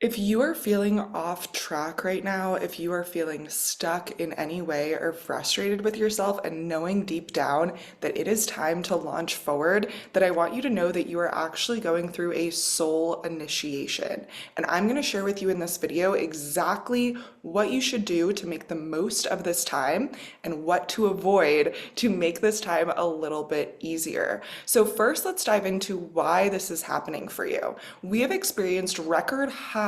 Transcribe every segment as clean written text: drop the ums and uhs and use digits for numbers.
If you are feeling off track right now, if you are feeling stuck in any way or frustrated with yourself and knowing deep down that it is time to launch forward, that I want you to know that you are actually going through a soul initiation. And I'm going to share with you in this video exactly what you should do to make the most of this time and what to avoid to make this time a little bit easier. So first, let's dive into why this is happening for you. We have experienced record high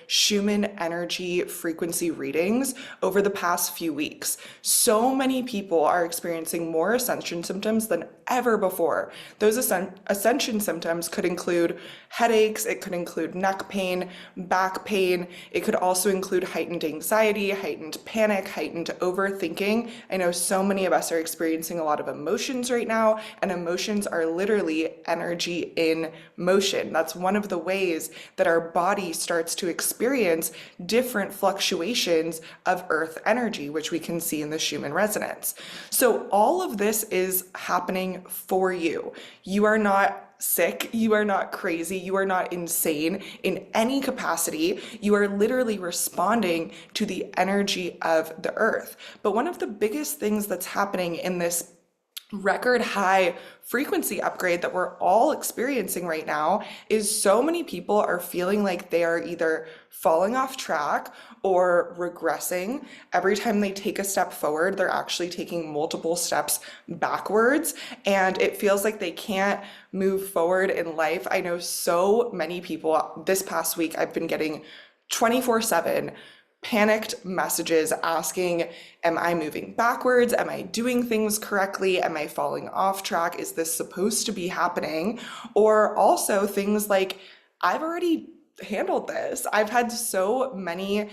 Schumann energy frequency readings over the past few weeks. So many people are experiencing more ascension symptoms than ever before. Those ascension symptoms could include headaches, it could include neck pain, back pain, it could also include heightened anxiety, heightened panic, heightened overthinking. I know so many of us are experiencing a lot of emotions right now, and emotions are literally energy in motion. That's one of the ways that our body starts to experience different fluctuations of earth energy, which we can see in the Schumann resonance. So all of this is happening for you. You are not sick, you are not crazy, you are not insane in any capacity. You are literally responding to the energy of the earth. But one of the biggest things that's happening in this record high frequency upgrade that we're all experiencing right now is so many people are feeling like they are either falling off track or regressing. Every time they take a step forward, they're actually taking multiple steps backwards, and it feels like they can't move forward in life. I know so many people this past week, I've been getting 24/7 panicked messages asking, am I moving backwards? Am I doing things correctly? Am I falling off track? Is this supposed to be happening? Or also things like, I've already handled this. I've had so many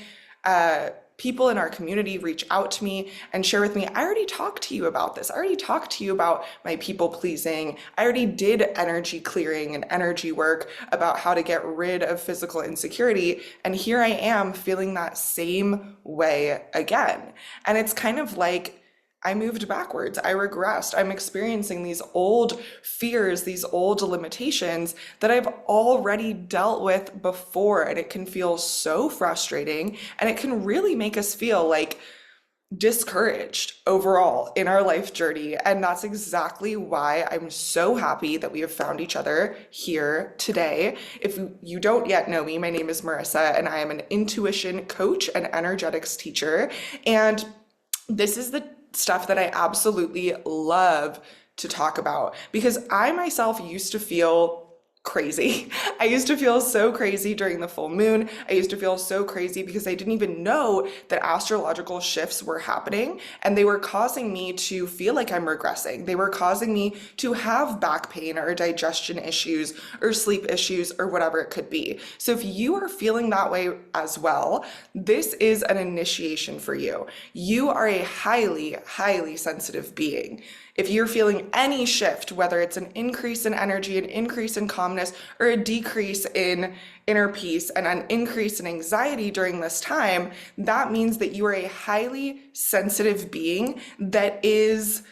people in our community reach out to me and share with me, I already talked to you about this. I already talked to you about my people pleasing. I already did energy clearing and energy work about how to get rid of physical insecurity. And here I am feeling that same way again. And it's kind of like, I moved backwards. I regressed. I'm experiencing these old fears, these old limitations that I've already dealt with before. And it can feel so frustrating. And it can really make us feel like discouraged overall in our life journey. And that's exactly why I'm so happy that we have found each other here today. If you don't yet know me, my name is Marissa, and I am an intuition coach and energetics teacher. And this is the stuff that I absolutely love to talk about because I myself used to feel crazy. I used to feel so crazy during the full moon. I used to feel so crazy because I didn't even know that astrological shifts were happening, and they were causing me to feel like I'm regressing. They were causing me to have back pain or digestion issues or sleep issues or whatever it could be. So if you are feeling that way as well, this is an initiation for you. You are a highly, highly sensitive being. If you're feeling any shift, whether it's an increase in energy, an increase in calmness, or a decrease in inner peace and an increase in anxiety during this time, that means that you are a highly sensitive being that is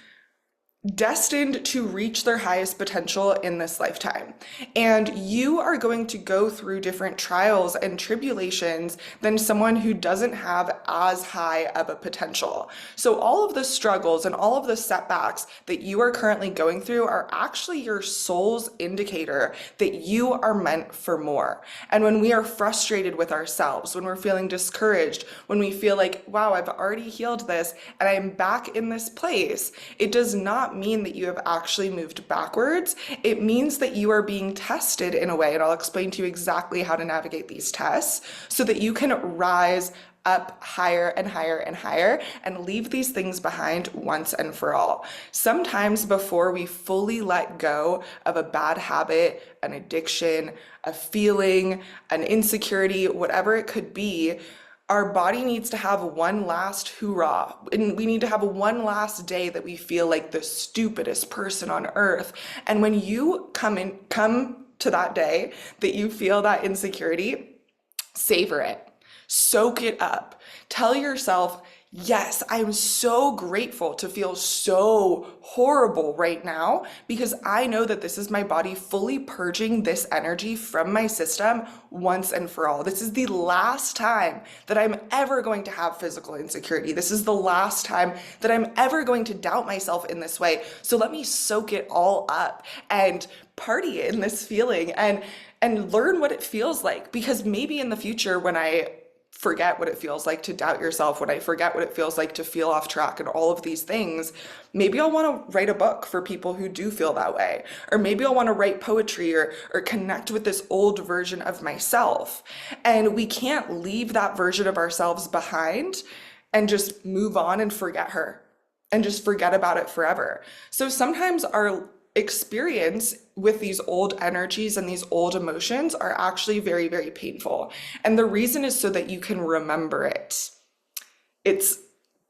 destined to reach their highest potential in this lifetime. And you are going to go through different trials and tribulations than someone who doesn't have as high of a potential. So all of the struggles and all of the setbacks that you are currently going through are actually your soul's indicator that you are meant for more. And when we are frustrated with ourselves, when we're feeling discouraged, when we feel like, wow, I've already healed this and I'm back in this place, it does not mean that you have actually moved backwards. It means that you are being tested in a way, and I'll explain to you exactly how to navigate these tests so that you can rise up higher and higher and higher and leave these things behind once and for all. Sometimes before we fully let go of a bad habit, an addiction, a feeling, an insecurity, whatever it could be, our body needs to have one last hoorah. And we need to have one last day that we feel like the stupidest person on earth. And when you come to that day that you feel that insecurity, savor it. Soak it up. Tell yourself, Yes, I'm so grateful to feel so horrible right now because I know that this is my body fully purging this energy from my system once and for all. This is the last time that I'm ever going to have physical insecurity. This is the last time that I'm ever going to doubt myself in this way. So let me soak it all up and party in this feeling and learn what it feels like, because maybe in the future when I forget what it feels like to doubt yourself, when I forget what it feels like to feel off track and all of these things, maybe I'll want to write a book for people who do feel that way. Or maybe I'll want to write poetry or connect with this old version of myself. And we can't leave that version of ourselves behind and just move on and forget her and just forget about it forever. So sometimes our experience with these old energies and these old emotions are actually very, very painful. And the reason is so that you can remember it. It's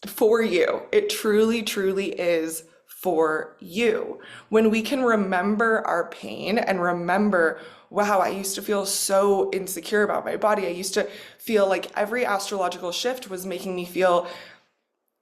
for you. It truly, truly is for you. When we can remember our pain and remember, wow, I used to feel so insecure about my body. I used to feel like every astrological shift was making me feel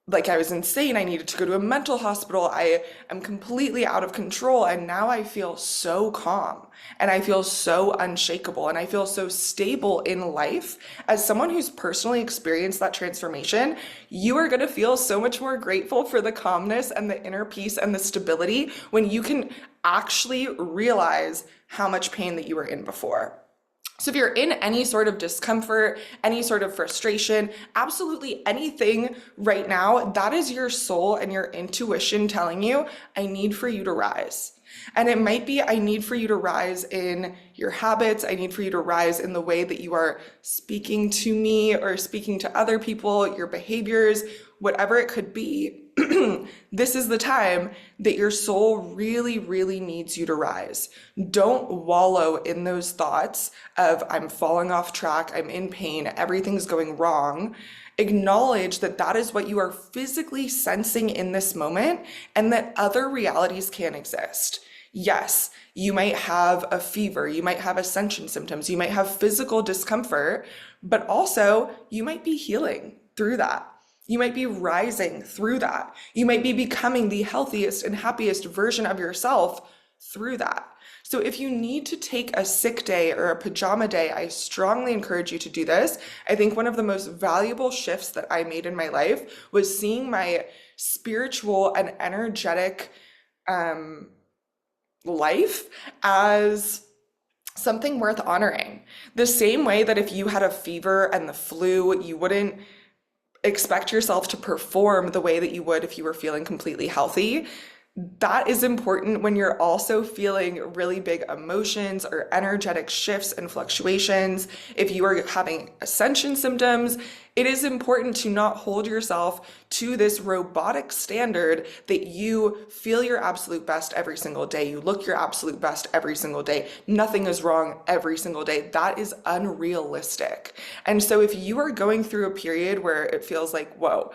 like I was insane. I needed to go to a mental hospital. I am completely out of control. And now I feel so calm and I feel so unshakable and I feel so stable in life. As someone who's personally experienced that transformation, you are going to feel so much more grateful for the calmness and the inner peace and the stability when you can actually realize how much pain that you were in before. So if you're in any sort of discomfort, any sort of frustration, absolutely anything right now, that is your soul and your intuition telling you, I need for you to rise. And it might be, I need for you to rise in your habits. I need for you to rise in the way that you are speaking to me or speaking to other people, your behaviors, whatever it could be. This is the time that your soul really, really needs you to rise. Don't wallow in those thoughts of, I'm falling off track, I'm in pain, everything's going wrong. Acknowledge that that is what you are physically sensing in this moment and that other realities can exist. Yes, you might have a fever, you might have ascension symptoms, you might have physical discomfort, but also you might be healing through that. You might be rising through that. You might be becoming the healthiest and happiest version of yourself through that. So if you need to take a sick day or a pajama day, I strongly encourage you to do this. I think one of the most valuable shifts that I made in my life was seeing my spiritual and energetic life as something worth honoring. The same way that if you had a fever and the flu, you wouldn't expect yourself to perform the way that you would if you were feeling completely healthy. That is important when you're also feeling really big emotions or energetic shifts and fluctuations. If you are having ascension symptoms, it is important to not hold yourself to this robotic standard that you feel your absolute best every single day. You look your absolute best every single day. Nothing is wrong every single day. That is unrealistic. And so if you are going through a period where it feels like, whoa,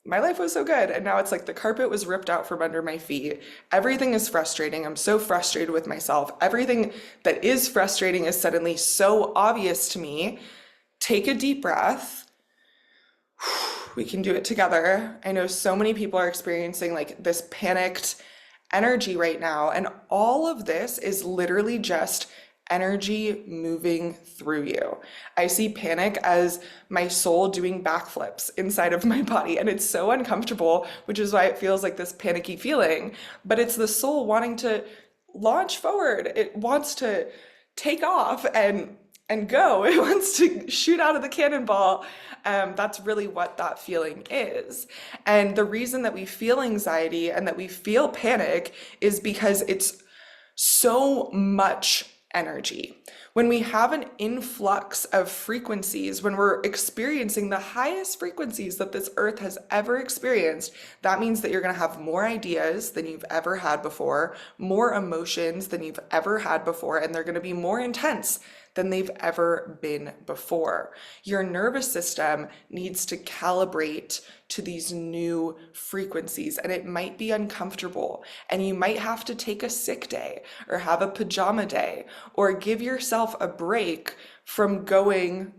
my life was so good, and now it's like the carpet was ripped out from under my feet. Everything is frustrating. I'm so frustrated with myself. Everything that is frustrating is suddenly so obvious to me. Take a deep breath. We can do it together. I know so many people are experiencing like this panicked energy right now, and all of this is literally just energy moving through you. I see panic as my soul doing backflips inside of my body, and it's so uncomfortable, which is why it feels like this panicky feeling. But it's the soul wanting to launch forward. It wants to take off and go. It wants to shoot out of the cannonball. That's really what that feeling is. And the reason that we feel anxiety and that we feel panic is because it's so much energy. When we have an influx of frequencies, when we're experiencing the highest frequencies that this earth has ever experienced, that means that you're going to have more ideas than you've ever had before, more emotions than you've ever had before, and they're going to be more intense than they've ever been before. Your nervous system needs to calibrate to these new frequencies, and it might be uncomfortable, and you might have to take a sick day or have a pajama day or give yourself a break from going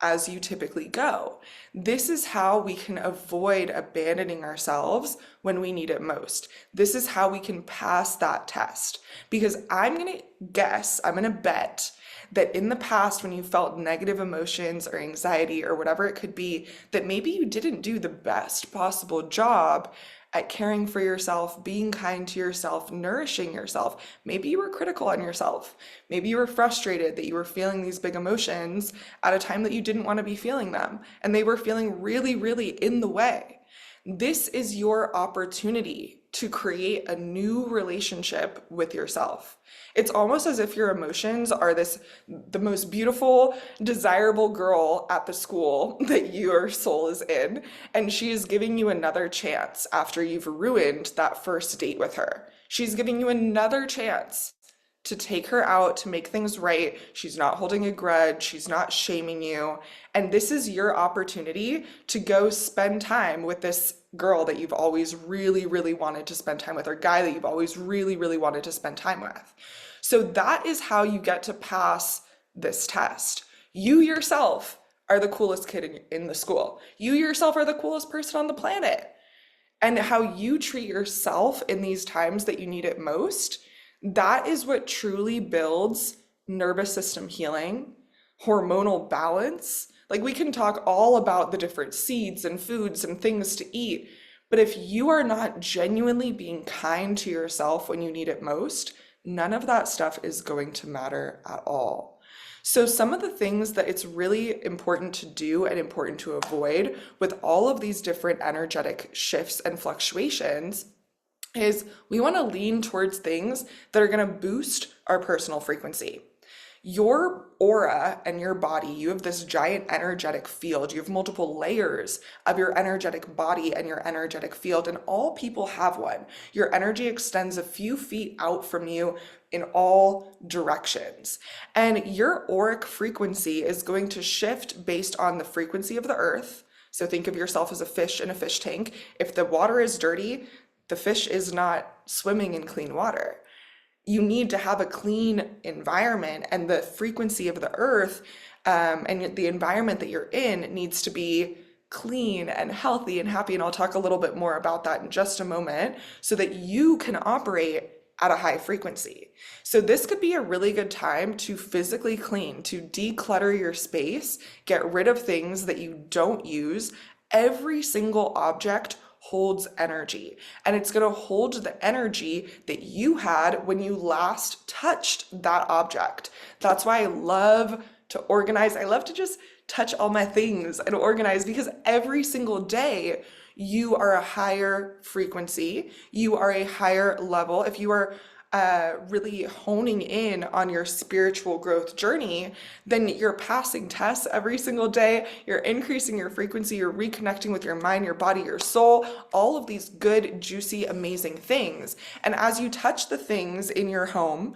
as you typically go. This is how we can avoid abandoning ourselves when we need it most. This is how we can pass that test. Because I'm going to bet that in the past, when you felt negative emotions or anxiety or whatever it could be, that maybe you didn't do the best possible job at caring for yourself, being kind to yourself, nourishing yourself. Maybe you were critical on yourself. Maybe you were frustrated that you were feeling these big emotions at a time that you didn't want to be feeling them, and they were feeling really, really in the way. This is your opportunity to create a new relationship with yourself. It's almost as if your emotions are the most beautiful, desirable girl at the school that your soul is in, and she is giving you another chance after you've ruined that first date with her. She's giving you another chance to take her out, to make things right. She's not holding a grudge. She's not shaming you. And this is your opportunity to go spend time with this girl that you've always really, really wanted to spend time with, or guy that you've always really, really wanted to spend time with. So that is how you get to pass this test. You yourself are the coolest kid in the school. You yourself are the coolest person on the planet. And how you treat yourself in these times that you need it most, that is what truly builds nervous system healing, hormonal balance. Like, we can talk all about the different seeds and foods and things to eat, but if you are not genuinely being kind to yourself when you need it most, none of that stuff is going to matter at all. So some of the things that it's really important to do and important to avoid with all of these different energetic shifts and fluctuations is we want to lean towards things that are going to boost our personal frequency. Your aura and your body, you have this giant energetic field. You have multiple layers of your energetic body and your energetic field, and all people have one. Your energy extends a few feet out from you in all directions. And your auric frequency is going to shift based on the frequency of the earth. So think of yourself as a fish in a fish tank. If the water is dirty, the fish is not swimming in clean water. You need to have a clean environment, and the frequency of the earth and the environment that you're in needs to be clean and healthy and happy. And I'll talk a little bit more about that in just a moment so that you can operate at a high frequency. So this could be a really good time to physically clean, to declutter your space, get rid of things that you don't use. Every single object holds energy, and it's going to hold the energy that you had when you last touched that object. That's why I love to organize. I love to just touch all my things and organize, because every single day you are a higher frequency, you are a higher level. If you are really honing in on your spiritual growth journey, then you're passing tests every single day, you're increasing your frequency, you're reconnecting with your mind, your body, your soul, all of these good, juicy, amazing things. And as you touch the things in your home,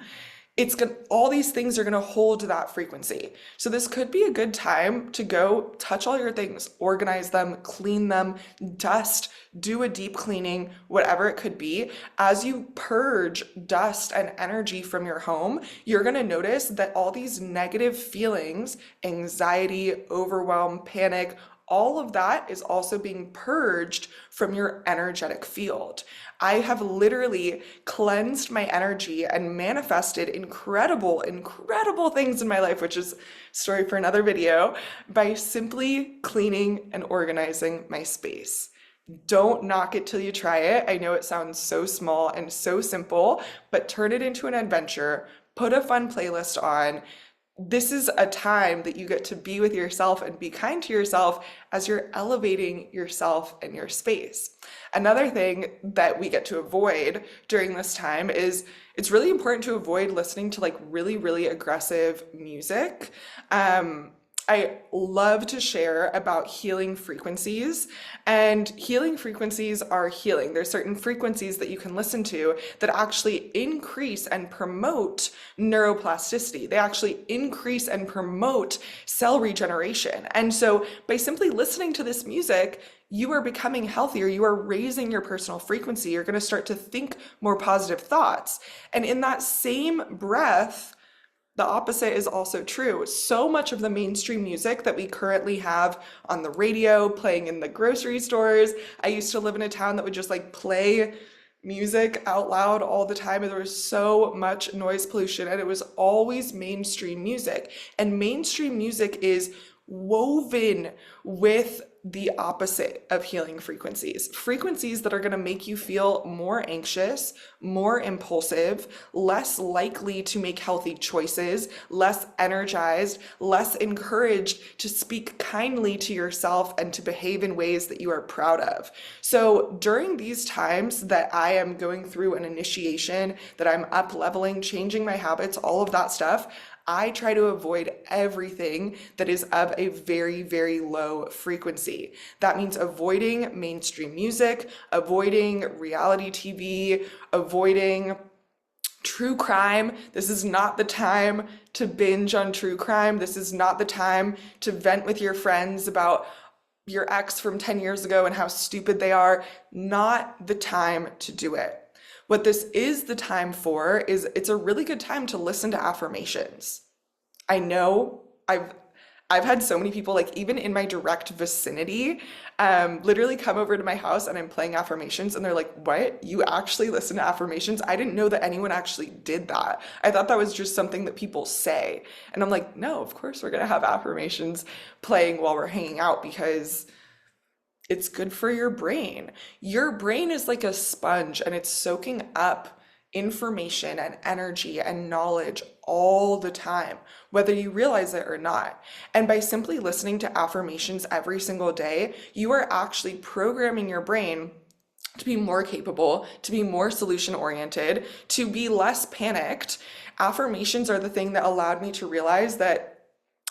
all these things are gonna hold that frequency. So this could be a good time to go touch all your things, organize them, clean them, dust, do a deep cleaning, whatever it could be. As you purge dust and energy from your home, you're gonna notice that all these negative feelings, anxiety, overwhelm, panic, all of that is also being purged from your energetic field. I have literally cleansed my energy and manifested incredible, incredible things in my life, which is a story for another video, by simply cleaning and organizing my space. Don't knock it till you try it. I know it sounds so small and so simple, but turn it into an adventure. Put a fun playlist on. This is a time that you get to be with yourself and be kind to yourself as you're elevating yourself and your space. Another thing that we get to avoid during this time is it's really important to avoid listening to like really, really aggressive music. I love to share about healing frequencies, and healing frequencies are healing. There's certain frequencies that you can listen to that actually increase and promote neuroplasticity. They actually increase and promote cell regeneration. And so by simply listening to this music, you are becoming healthier. You are raising your personal frequency. You're going to start to think more positive thoughts. And in that same breath, The opposite is also true. So much of the mainstream music that we currently have on the radio, playing in the grocery stores. I used to live in a town that would just like play music out loud all the time, and there was so much noise pollution, and it was always mainstream music. And mainstream music is woven with the opposite of healing frequencies. Frequencies that are going to make you feel more anxious, more impulsive, less likely to make healthy choices, less energized, less encouraged to speak kindly to yourself and to behave in ways that you are proud of. So during these times that I am going through an initiation, that I'm up leveling, changing my habits, all of that stuff, I try to avoid everything that is of a very, very low frequency. That means avoiding mainstream music, avoiding reality TV, avoiding true crime. This is not the time to binge on true crime. This is not the time to vent with your friends about your ex from 10 years ago and how stupid they are. Not the time to do it. What this is the time for is it's a really good time to listen to affirmations. I know I've had so many people, like even in my direct vicinity, literally come over to my house and I'm playing affirmations and they're like, what? You actually listen to affirmations? I didn't know that anyone actually did that. I thought that was just something that people say. And I'm like, no, of course we're gonna have affirmations playing while we're hanging out because it's good for your brain. Your brain is like a sponge and it's soaking up information and energy and knowledge all the time, whether you realize it or not. And by simply listening to affirmations every single day, you are actually programming your brain to be more capable, to be more solution oriented, to be less panicked. Affirmations are the thing that allowed me to realize that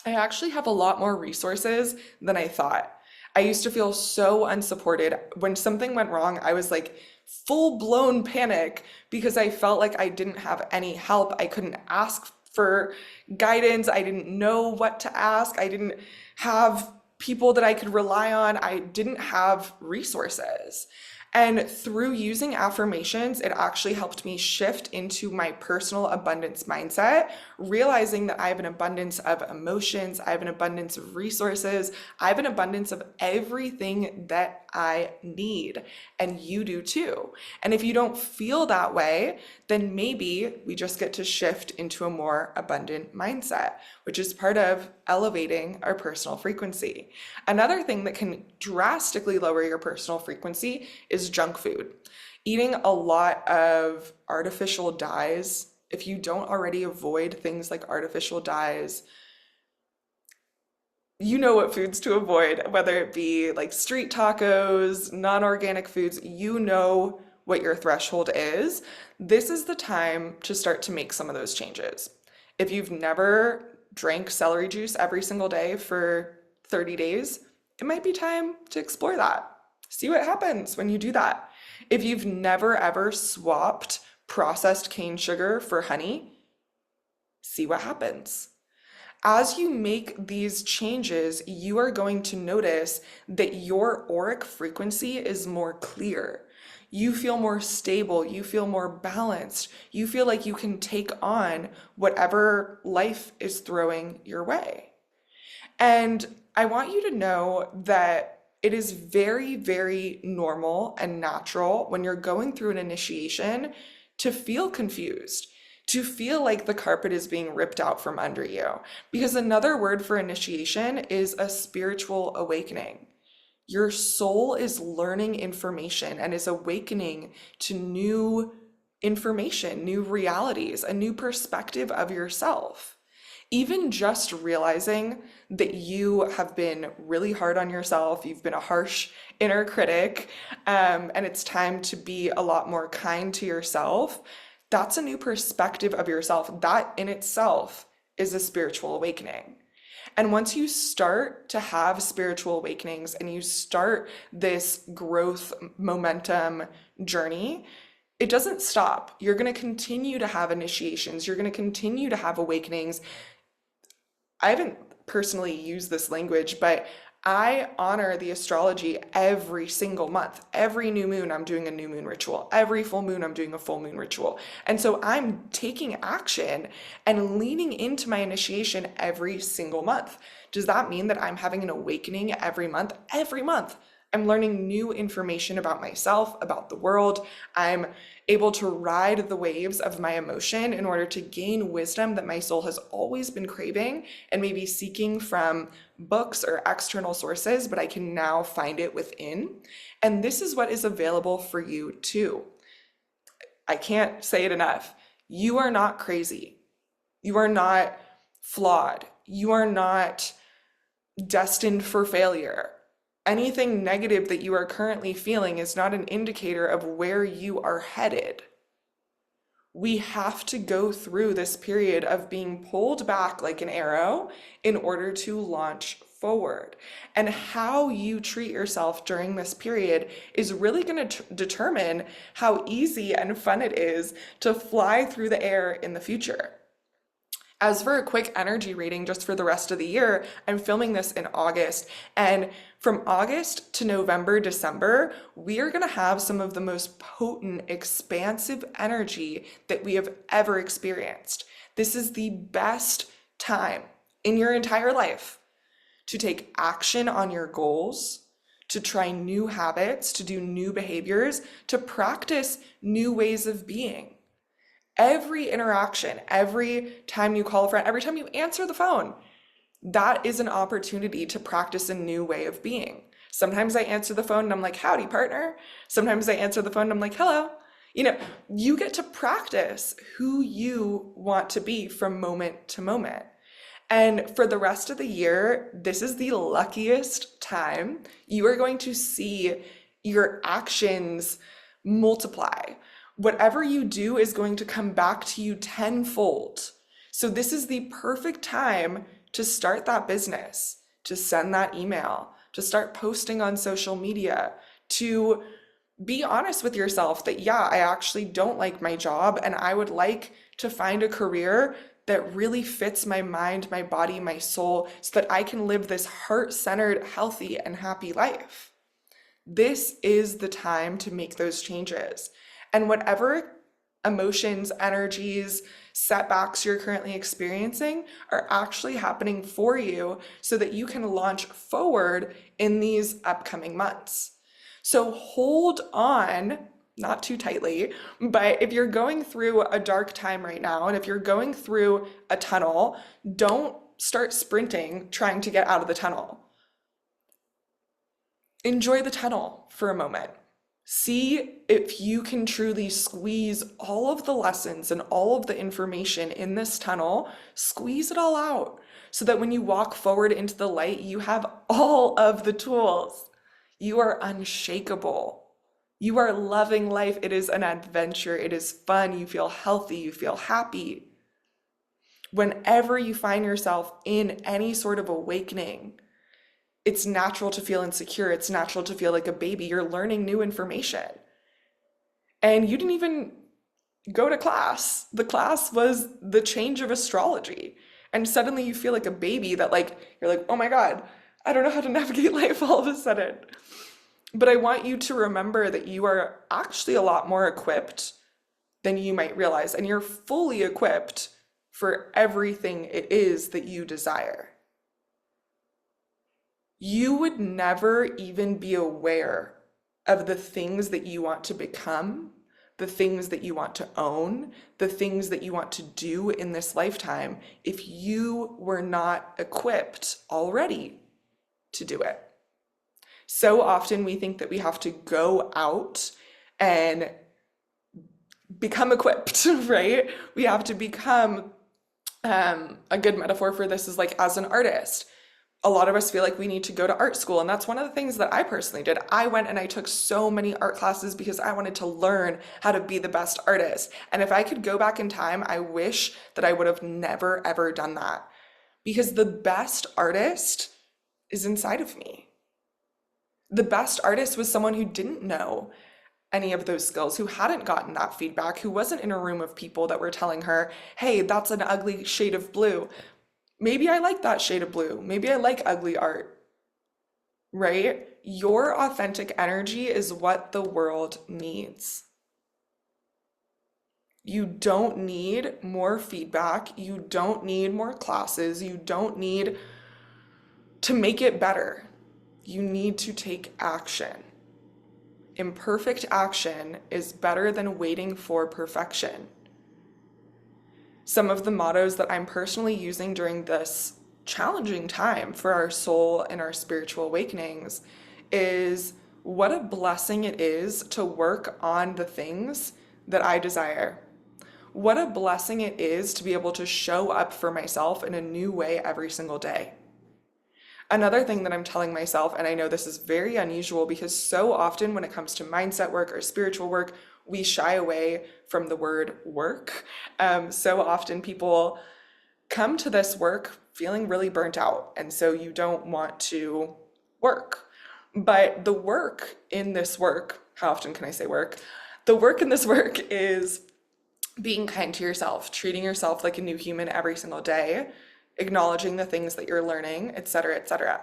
I actually have a lot more resources than I thought. I used to feel so unsupported. When something went wrong, I was like full blown panic because I felt like I didn't have any help. I couldn't ask for guidance. I didn't know what to ask. I didn't have people that I could rely on. I didn't have resources. And through using affirmations, it actually helped me shift into my personal abundance mindset, realizing that I have an abundance of emotions, I have an abundance of resources, I have an abundance of everything that I need, and you do too. And if you don't feel that way, then maybe we just get to shift into a more abundant mindset, which is part of elevating our personal frequency. Another thing that can drastically lower your personal frequency is junk food. Eating a lot of artificial dyes, if you don't already avoid things like artificial dyes, you know what foods to avoid, whether it be like street tacos, non-organic foods, you know what your threshold is. This is the time to start to make some of those changes. If you've never drank celery juice every single day for 30 days, it might be time to explore that. See what happens when you do that. If you've never ever swapped processed cane sugar for honey, see what happens. As you make these changes, you are going to notice that your auric frequency is more clear. You feel more stable, you feel more balanced, you feel like you can take on whatever life is throwing your way. And I want you to know that it is very, very normal and natural when you're going through an initiation to feel confused, to feel like the carpet is being ripped out from under you. Because another word for initiation is a spiritual awakening. Your soul is learning information and is awakening to new information, new realities, a new perspective of yourself. Even just realizing that you have been really hard on yourself, you've been a harsh inner critic, and it's time to be a lot more kind to yourself, that's a new perspective of yourself. That in itself is a spiritual awakening. And once you start to have spiritual awakenings and you start this growth momentum journey, it doesn't stop. You're going to continue to have initiations. You're going to continue to have awakenings. I haven't personally used this language, but I honor the astrology every single month. Every new moon, I'm doing a new moon ritual. Every full moon, I'm doing a full moon ritual. And so I'm taking action and leaning into my initiation every single month. Does that mean that I'm having an awakening every month? Every month. I'm learning new information about myself, about the world. I'm able to ride the waves of my emotion in order to gain wisdom that my soul has always been craving and maybe seeking from books or external sources, but I can now find it within. And this is what is available for you too. I can't say it enough. You are not crazy. You are not flawed. You are not destined for failure. Anything negative that you are currently feeling is not an indicator of where you are headed. We have to go through this period of being pulled back like an arrow in order to launch forward. And how you treat yourself during this period is really going to determine how easy and fun it is to fly through the air in the future. As for a quick energy reading just for the rest of the year, I'm filming this in August, and from August to November, December, we are going to have some of the most potent, expansive energy that we have ever experienced. This is the best time in your entire life to take action on your goals, to try new habits, to do new behaviors, to practice new ways of being. Every interaction, every time you call a friend, every time you answer the phone, that is an opportunity to practice a new way of being. Sometimes I answer the phone and I'm like, howdy, partner. Sometimes I answer the phone and I'm like, hello. You get to practice who you want to be from moment to moment. And for the rest of the year, this is the luckiest time. You are going to see your actions multiply. Whatever you do is going to come back to you tenfold. So this is the perfect time to start that business, to send that email, to start posting on social media, to be honest with yourself that, yeah, I actually don't like my job and I would like to find a career that really fits my mind, my body, my soul, so that I can live this heart-centered, healthy, and happy life. This is the time to make those changes. And whatever emotions, energies, setbacks you're currently experiencing are actually happening for you so that you can launch forward in these upcoming months. So hold on, not too tightly, but if you're going through a dark time right now, and if you're going through a tunnel, don't start sprinting trying to get out of the tunnel. Enjoy the tunnel for a moment. See if you can truly squeeze all of the lessons and all of the information in this tunnel, squeeze it all out so that when you walk forward into the light, you have all of the tools. You are unshakable. You are loving life. It is an adventure. It is fun. You feel healthy. You feel happy. Whenever you find yourself in any sort of awakening, it's natural to feel insecure. It's natural to feel like a baby. You're learning new information. And you didn't even go to class. The class was the change of astrology. And suddenly you feel like a baby that you're like, oh my God, I don't know how to navigate life all of a sudden. But I want you to remember that you are actually a lot more equipped than you might realize. And you're fully equipped for everything it is that you desire. You would never even be aware of the things that you want to become, the things that you want to own, the things that you want to do in this lifetime if you were not equipped already to do it. So often we think that we have to go out and become equipped, right? We have to become, a good metaphor for this is like as an artist. A lot of us feel like we need to go to art school, and that's one of the things that I personally did. I went and I took so many art classes because I wanted to learn how to be the best artist. And if I could go back in time, I wish that I would have never ever done that, because the best artist is inside of me. The best artist was someone who didn't know any of those skills, who hadn't gotten that feedback, who wasn't in a room of people that were telling her, hey, that's an ugly shade of blue. Maybe I like that shade of blue. Maybe I like ugly art. right? Your authentic energy is what the world needs. You don't need more feedback. You don't need more classes. You don't need to make it better. You need to take action. Imperfect action is better than waiting for perfection. Some of the mottos that I'm personally using during this challenging time for our soul and our spiritual awakenings is what a blessing it is to work on the things that I desire. What a blessing it is to be able to show up for myself in a new way every single day. Another thing that I'm telling myself, and I know this is very unusual because so often when it comes to mindset work or spiritual work, we shy away from the word work. So often people come to this work feeling really burnt out, and so you don't want to work. But the work in this work, how often can I say work? The work in this work is being kind to yourself, treating yourself like a new human every single day, acknowledging the things that you're learning, etc., etc.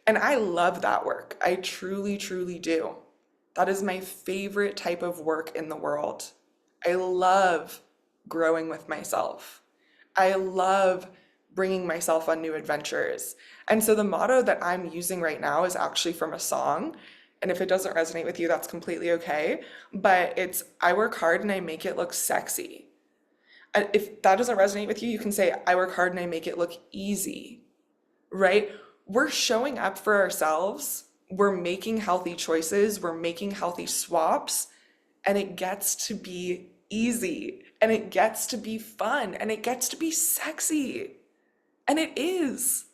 And I love that work. I truly, truly do. That is my favorite type of work in the world. I love growing with myself. I love bringing myself on new adventures. And so the motto that I'm using right now is actually from a song. And if it doesn't resonate with you, that's completely okay. But it's, I work hard and I make it look sexy. And if that doesn't resonate with you, you can say, I work hard and I make it look easy, right? We're showing up for ourselves. We're making healthy choices. We're making healthy swaps. And it gets to be easy. And it gets to be fun. And it gets to be sexy. And it is.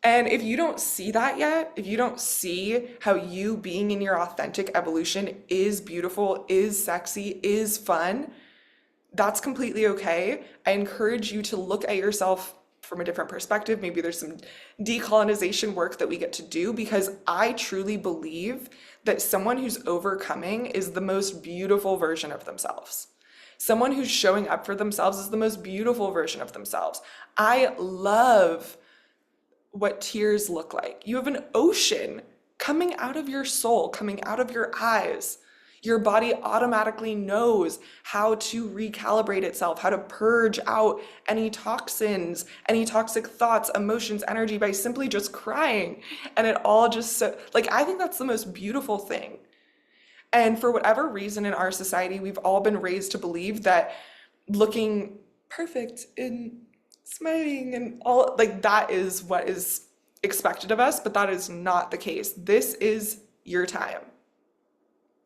And if you don't see that yet, if you don't see how you being in your authentic evolution is beautiful, is sexy, is fun, that's completely okay. I encourage you to look at yourself from a different perspective. Maybe there's some decolonization work that we get to do because I truly believe that someone who's overcoming is the most beautiful version of themselves. Someone who's showing up for themselves is the most beautiful version of themselves. I love what tears look like. You have an ocean coming out of your soul, coming out of your eyes. Your body automatically knows how to recalibrate itself, how to purge out any toxins, any toxic thoughts, emotions, energy by simply just crying. And it all just so, like, I think that's the most beautiful thing. And for whatever reason in our society, we've all been raised to believe that looking perfect and smiling and all, like, that is what is expected of us, but that is not the case. This is your time.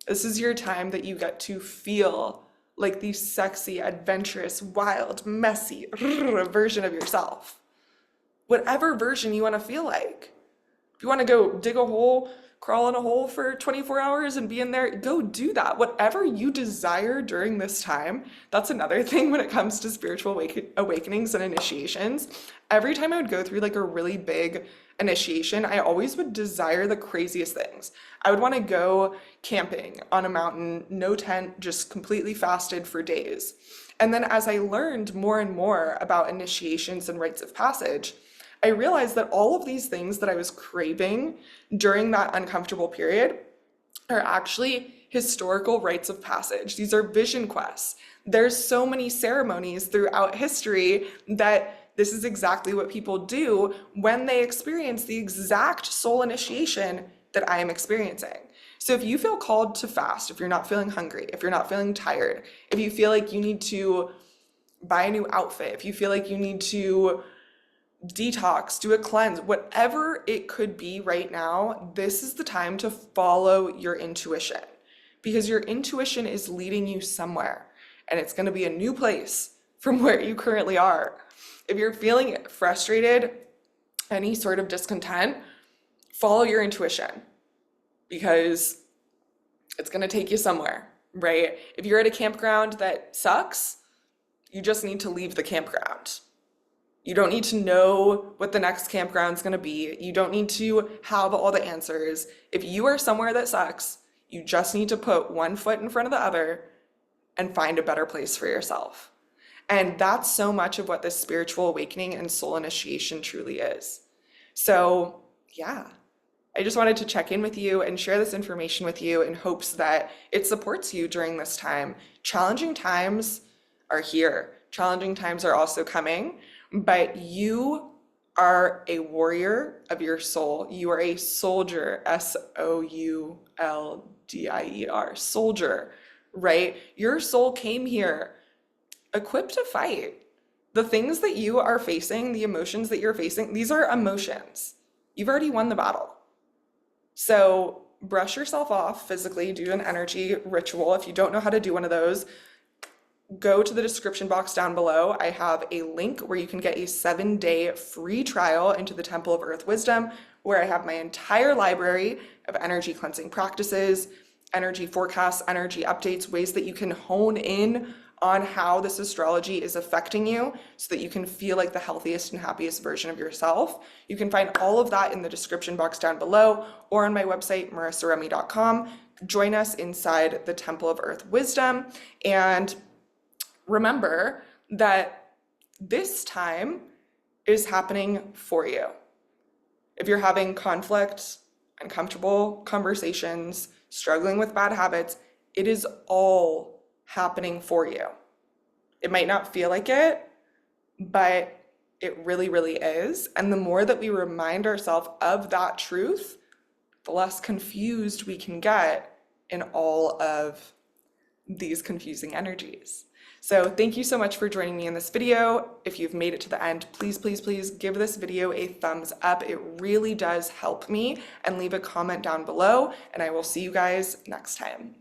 This is your time that you get to feel like the sexy, adventurous, wild, messy version of yourself. Whatever version you want to feel like. If you want to go dig a hole, crawl in a hole for 24 hours and be in there, go do that. Whatever you desire during this time, that's another thing when it comes to spiritual awakenings and initiations. Every time I would go through like a really big initiation, I always would desire the craziest things. I would want to go camping on a mountain, no tent, just completely fasted for days. And then as I learned more and more about initiations and rites of passage, I realized that all of these things that I was craving during that uncomfortable period are actually historical rites of passage. These are vision quests. There's so many ceremonies throughout history that this is exactly what people do when they experience the exact soul initiation that I am experiencing. So if you feel called to fast, if you're not feeling hungry, if you're not feeling tired, if you feel like you need to buy a new outfit, if you feel like you need to detox, do a cleanse, whatever it could be right now, this is the time to follow your intuition because your intuition is leading you somewhere and it's going to be a new place from where you currently are. If you're feeling frustrated, any sort of discontent, follow your intuition because it's going to take you somewhere, right? If you're at a campground that sucks, you just need to leave the campground. You don't need to know what the next campground is going to be. You don't need to have all the answers. If you are somewhere that sucks, you just need to put one foot in front of the other and find a better place for yourself. And that's so much of what this spiritual awakening and soul initiation truly is. So, yeah, I just wanted to check in with you and share this information with you in hopes that it supports you during this time. Challenging times are here, challenging times are also coming, but you are a warrior of your soul. You are a soldier, SOULDIER, soldier, right? Your soul came here equipped to fight. The things that you are facing, the emotions that you're facing, these are emotions. You've already won the battle. So brush yourself off physically, do an energy ritual. If you don't know how to do one of those, go to the description box down below. I have a link where you can get a 7-day free trial into the Temple of Earth Wisdom, where I have my entire library of energy cleansing practices, energy forecasts, energy updates, ways that you can hone in on how this astrology is affecting you so that you can feel like the healthiest and happiest version of yourself. You can find all of that in the description box down below or on my website, marissaremy.com. Join us inside the Temple of Earth Wisdom, and remember that this time is happening for you. If you're having conflict, uncomfortable conversations, struggling with bad habits, it is all happening for you. It might not feel like it, but it really, really is. And the more that we remind ourselves of that truth, the less confused we can get in all of these confusing energies. So thank you so much for joining me in this video. If you've made it to the end, please, please, please give this video a thumbs up. It really does help me, and leave a comment down below, and I will see you guys next time.